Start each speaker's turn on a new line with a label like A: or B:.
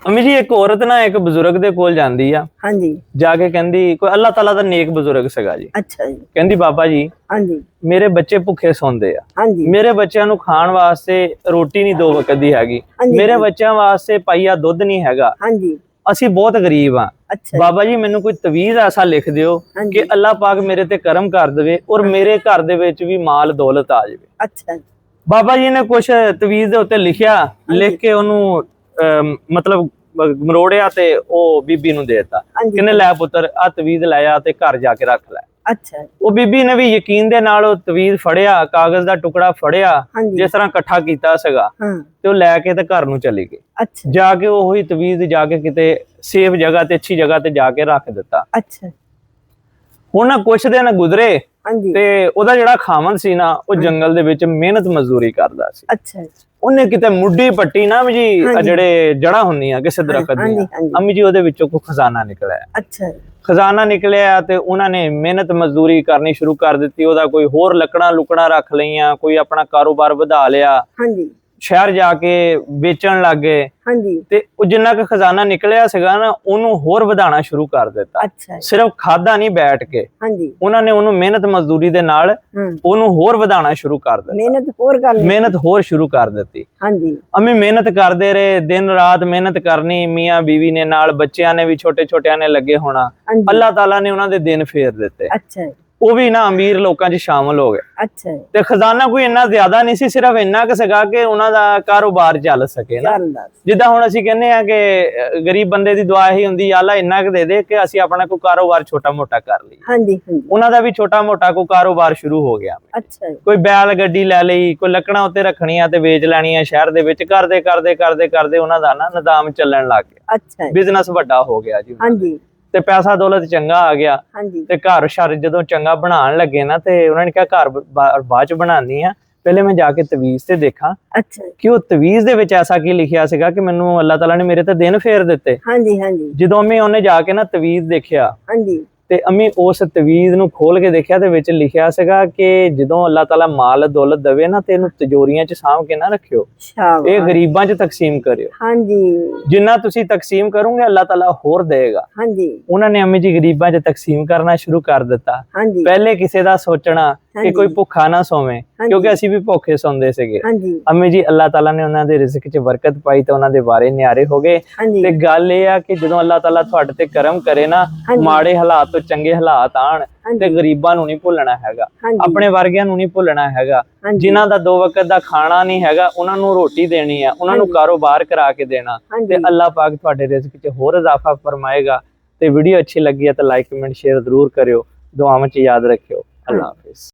A: अम्मी जी एक औरत ना एक बजुर्ग दे कोल जांदी आ
B: हाँ जी।
A: जाके कहंदी कोई अल्लाह ताला दा नेक बजुर्ग सगा जी।
B: अच्छा जी।
A: कहंदी बाबा जी
B: हाँ जी।
A: मेरे बच्चे भुखे सौंदे आ,
B: हाँ जी।
A: मेरे बच्चों नूं खाण वास्ते रोटी नहीं 2 वक्त दी हैगी,
B: हाँ जी।
A: मेरे बच्चों वास्ते पाइया दुध नहीं हैगा,
B: हाँ जी।
A: ਅਸੀਂ ਬਹੁਤ ਗਰੀਬ ਆ।
B: अच्छा
A: ਬਾਬਾ ਜੀ ਮੈਨੂੰ ਕੋਈ ਤਵੀਜ਼ ਐਸਾ ਲਿਖ ਦਿਓ ਕਿ ਅੱਲਾਹ ਪਾਕ ਮੇਰੇ ਤੇ ਕਰਮ ਕਰ ਦੇਵੇ ਔਰ ਮੇਰੇ ਘਰ ਦੇ ਵਿੱਚ ਵੀ ਮਾਲ ਦੌਲਤ ਆ ਜਾਵੇ।
B: अच्छा
A: ਬਾਬਾ ਜੀ ਨੇ ਕੁਝ ਤਵੀਜ਼ ਦੇ ਉੱਤੇ ਲਿਖਿਆ, ਲਿਖ ਕੇ ਉਹਨੂੰ ਮਤਲਬ ਮਰੋੜਿਆ ਤੇ ਉਹ ਬੀਬੀ ਨੂੰ ਦੇਤਾ। ਕਹਿੰਦੇ ਲੈ ਪੁੱਤਰ ਆ ਤਵੀਜ਼ ਲੈ ਆ ਤੇ ਘਰ ਜਾ ਕੇ ਰੱਖ ਲੈ।
B: अच्छा
A: ਉਹ ਬੀਬੀ ਨੇ ਵੀ ਯਕੀਨ ਦੇ ਨਾਲ ਉਹ ਤਵੀਜ਼ ਫੜਿਆ, ਕਾਗਜ਼ ਦਾ ਟੁਕੜਾ ਫੜਿਆ, ਜਿਸ ਤਰ੍ਹਾਂ ਇਕੱਠਾ ਕੀਤਾ ਸੀਗਾ ਤੇ ਉਹ ਲੈ ਕੇ ਤੇ ਘਰ ਨੂੰ ਚਲੀ ਗਈ।
B: अच्छा
A: ਜਾ ਕੇ ਉਹੀ ਤਵੀਜ਼ ਜਾ ਕੇ ਕਿਤੇ ਸੇਫ ਜਗ੍ਹਾ ਤੇ ਅੱਛੀ ਜਗ੍ਹਾ ਤੇ ਜਾ ਕੇ ਰੱਖ ਦਿੱਤਾ।
B: अच्छा
A: ਹੁਣ ਕੁਛ ਦਿਨ ਗੁਜ਼ਰੇ ਤੇ ਉਹਦਾ ਜਿਹੜਾ ਖਾਵੰਦ ਸੀ ਨਾ ਉਹ ਜੰਗਲ ਦੇ ਵਿੱਚ ਮਿਹਨਤ ਮਜ਼ਦੂਰੀ ਕਰਦਾ ਸੀ।
B: अच्छा
A: ਉਹਨੇ ਕਿਤੇ ਮੁੱਢੀ ਪੱਟੀ ਨਾ ਜੀ ਜਿਹੜੇ ਜੜ੍ਹਾਂ ਹੁੰਦੀਆਂ ਕਿਸੇ ਦਰਖਤ ਦੀਆਂ, ਅੰਮੀ ਜੀ ਉਹਦੇ ਵਿੱਚੋਂ ਕੋਈ ਖਜ਼ਾਨਾ ਨਿਕਲਿਆ।
B: अच्छा
A: ਖਜ਼ਾਨਾ ਨਿਕਲਿਆ ਤੇ ਉਹਨਾਂ ਨੇ ਮਿਹਨਤ ਮਜ਼ਦੂਰੀ ਕਰਨੀ ਸ਼ੁਰੂ ਕਰ ਦਿੱਤੀ। ਉਹਦਾ ਕੋਈ ਹੋਰ ਲੱਕੜਾਂ ਲੁਕੜਾਂ ਰੱਖ ਲਈਆਂ, ਕੋਈ ਆਪਣਾ ਕਾਰੋਬਾਰ ਵਧਾ ਲਿਆ,
B: हाँ जी
A: ਸ਼ਹਿਰ ਜਾ ਕੇ ਵੇਚਣ ਲੱਗ ਗਏ
B: हाँ जी
A: ਤੇ ਉਹ ਜਿੰਨਾ ਕੁ ਖਜ਼ਾਨਾ ਨਿਕਲਿਆ ਸੀਗਾ ਨਾ ਉਹਨੂੰ ਹੋਰ ਵਧਾਉਣਾ ਸ਼ੁਰੂ ਕਰ ਦਿੱਤਾ।
B: अच्छा
A: ਸਿਰਫ ਖਾਦਾ ਨਹੀਂ ਬੈਠ ਕੇ,
B: हाँ जी
A: ਉਹਨਾਂ ਨੇ ਉਹਨੂੰ ਮਿਹਨਤ ਮਜ਼ਦੂਰੀ ਦੇ ਨਾਲ ਉਹਨੂੰ ਹੋਰ ਵਧਾਉਣਾ ਸ਼ੁਰੂ ਕਰ ਦਿੱਤਾ, ਮਿਹਨਤ ਹੋਰ ਸ਼ੁਰੂ ਕਰ ਦਿੱਤੀ।
B: हाँ जी
A: ਅੰਮੀ ਮਿਹਨਤ ਕਰਦੇ ਰਹੇ, ਦਿਨ ਰਾਤ ਮਿਹਨਤ ਕਰਨੀ, ਮੀਆਂ ਬੀਵੀ ਨੇ ਨਾਲ ਬੱਚਿਆਂ ਨੇ ਵੀ ਛੋਟੇ ਛੋਟਿਆਂ ਨੇ ਲੱਗੇ ਹੋਣਾ। ਅੱਲਾਹ ਤਾਲਾ ਨੇ ਉਹਨਾਂ ਦੇ ਦਿਨ ਫੇਰ ਦਿੱਤੇ।
B: अच्छा
A: ਉਹ ਵੀ ਨਾ ਅਮੀਰ ਲੋਕਾਂ 'ਚ ਸ਼ਾਮਲ ਹੋ ਗਏ।
B: अच्छा
A: ਤੇ ਖਜ਼ਾਨਾ ਕੋਈ ਇੰਨਾ ਜ਼ਿਆਦਾ ਨਹੀਂ ਸੀ, ਸਿਰਫ ਇੰਨਾ ਕੁ ਸੀਗਾ ਕਿ ਉਹਨਾਂ ਦਾ ਕਾਰੋਬਾਰ ਚੱਲ ਸਕੇ ਨਾ। ਜਿੱਦਾਂ ਹੁਣ ਅਸੀਂ ਕਹਿੰਦੇ ਆ ਕਿ ਗਰੀਬ ਬੰਦੇ ਦੀ ਦੁਆ ਇਹੀ ਹੁੰਦੀ, ਅੱਲਾ ਇੰਨਾ ਕੁ ਦੇ ਦੇ ਕਿ ਅਸੀਂ ਆਪਣਾ ਕੋਈ ਕਾਰੋਬਾਰ ਛੋਟਾ ਮੋਟਾ ਕਰ ਲਈਏ।
B: ਹਾਂਜੀ ਹਾਂਜੀ
A: ਉਹਨਾਂ ਦਾ ਵੀ ਛੋਟਾ ਮੋਟਾ ਕੋਈ ਕਾਰੋਬਾਰ ਸ਼ੁਰੂ ਹੋ ਗਿਆ।
B: ਅੱਛਾ
A: ਕੋਈ ਬੈਲ ਗੱਡੀ ਲੈ ਲਈ, ਕੋਈ ਲੱਕੜਾਂ ਉੱਤੇ ਰੱਖਣੀਆਂ ਤੇ ਵੇਚ ਲੈਣੀਆਂ ਸ਼ਹਿਰ ਦੇ ਵਿੱਚ, ਕਰਦੇ ਕਰਦੇ ਕਰਦੇ ਕਰਦੇ ਉਹਨਾਂ ਦਾ ਨਾ ਨਿਜ਼ਾਮ ਚੱਲਣ ਲੱਗ ਗਿਆ।
B: ਅੱਛਾ
A: ਬਿਜ਼ਨਸ ਵੱਡਾ ਹੋ ਗਿਆ ਜੀ।
B: ਹਾਂਜੀ
A: ਤੇ ਪੈਸਾ ਦੌਲਤ ਚੰਗਾ ਆ ਗਿਆ ਤੇ ਘਰ ਸ਼ਰ ਜਦੋਂ ਚੰਗਾ ਬਣਾਉਣ ਲੱਗੇ ਨਾ ਤੇ ਉਹਨਾਂ ਨੇ ਕਿਹਾ ਘਰ ਬਾਅਦ ਚ ਬਣਾਉਣੀ ਆ, ਪਹਿਲੇ ਮੈਂ ਜਾ ਕੇ ਤਵੀਜ਼ ਤੇ ਦੇਖਾਂ ਕਿ ਉਹ ਤਵੀਜ਼ ਦੇ ਵਿੱਚ ਐਸਾ ਕੀ ਲਿਖਿਆ ਸੀਗਾ ਕਿ ਮੈਨੂੰ ਅੱਲਾਹ ਤਾਲਾ ਨੇ ਮੇਰੇ ਤੇ ਦਿਨ ਫੇਰ ਦਿੱਤੇ।
B: ਹਾਂਜੀ ਹਾਂਜੀ
A: ਜਦੋਂ ਅੰਮੀ ਉਹਨੇ ਜਾ ਕੇ ਨਾ ਤਵੀਜ਼ ਦੇਖਿਆ
B: ਹਾਂਜੀ
A: ਤੇ ਅੰਮੀ ਉਸ ਤਵੀਜ਼ ਨੂੰ ਖੋਲ ਕੇ ਦੇਖਿਆ ਤੇ ਵਿੱਚ ਲਿਖਿਆ ਸੀਗਾ ਕਿ ਜਦੋਂ ਅੱਲਾਹ ਤਾਲਾ ਮਾਲ ਦੌਲਤ ਦੇਵੇ ਨਾ ਤੇ ਇਹਨੂੰ ਤਿਜੋਰੀਆਂ 'ਚ ਸਾਂਭ ਕੇ ਨਾ ਰੱਖਿਓ, ਇਹ ਗਰੀਬਾਂ 'ਚ ਤਕਸੀਮ ਕਰਿਓ। ਹਾਂਜੀ ਜਿੰਨਾ ਤੁਸੀਂ ਤਕਸੀਮ ਕਰੋਗੇ ਅੱਲਾਹ ਤਾਲਾ ਹੋਰ ਦੇਗਾ। ਹਾਂਜੀ ਉਹਨਾਂ ਨੇ ਅੰਮੀ ਜੀ ਗਰੀਬਾਂ 'ਚ ਤਕਸੀਮ ਕਰਨਾ ਸ਼ੁਰੂ ਕਰ ਦਿੱਤਾ। ਪਹਿਲੇ ਕਿਸੇ ਦਾ ਸੋਚਣਾ ਕਿ ਕੋਈ ਭੁੱਖਾ ਨਾ ਸੋਵੇ, ਕਿਉਂਕਿ ਅਸੀਂ ਵੀ ਭੁੱਖੇ ਸੌਂਦੇ ਸੀਗੇ। ਅੰਮੀ ਜੀ ਅੱਲਾਹ ਤਾਲਾ ਨੇ ਉਹਨਾਂ ਦੇ ਰਿਜ਼ਕ 'ਚ ਬਰਕਤ ਪਾਈ ਤੇ ਉਹਨਾਂ ਦੇ ਵਾਰੇ ਨਿਆਰੇ ਹੋ ਗਏ। ਤੇ ਗੱਲ ਇਹ ਆ ਕਿ ਜਦੋਂ ਅੱਲਾਹ ਤਾਲਾ ਤੁਹਾਡੇ ਤੇ ਕਰਮ ਕਰੇ ਨਾ, ਮਾੜੇ ਹਾਲਾਤ ਤੋਂ ਚੰਗੇ ਹਾਲਾਤ ਆਣ ਤੇ ਗਰੀਬਾਂ ਨੂੰ ਨਹੀਂ ਭੁੱਲਣਾ ਹੈਗਾ, ਆਪਣੇ ਵਰਗਿਆਂ ਨੂੰ ਨਹੀਂ ਭੁੱਲਣਾ ਹੈਗਾ। ਜਿਨ੍ਹਾਂ ਦਾ 2 ਵਕਤ ਦਾ ਖਾਣਾ ਨਹੀਂ ਹੈਗਾ ਉਹਨਾਂ ਨੂੰ ਰੋਟੀ ਦੇਣੀ ਆ, ਉਹਨਾਂ ਨੂੰ ਕਾਰੋਬਾਰ ਕਰਾ ਕੇ ਦੇਣਾ ਤੇ ਅੱਲਾਹ ਪਾਕ ਤੁਹਾਡੇ ਰਿਜ਼ਕ 'ਚ ਹੋਰ ਇਜ਼ਾਫਾ ਫਰਮਾਏਗਾ। ਤੇ ਵੀਡੀਓ ਅੱਛੀ ਲੱਗੀ ਹੈ ਤਾਂ ਲਾਈਕ ਕਮੈਂਟ ਸ਼ੇਅਰ ਜ਼ਰੂਰ ਕਰਿਓ, ਦੁਆਵਾਂ 'ਚ ਯਾਦ ਰੱਖਿਓ। ਅੱਲਾਹ ਹਾਫਿਜ਼।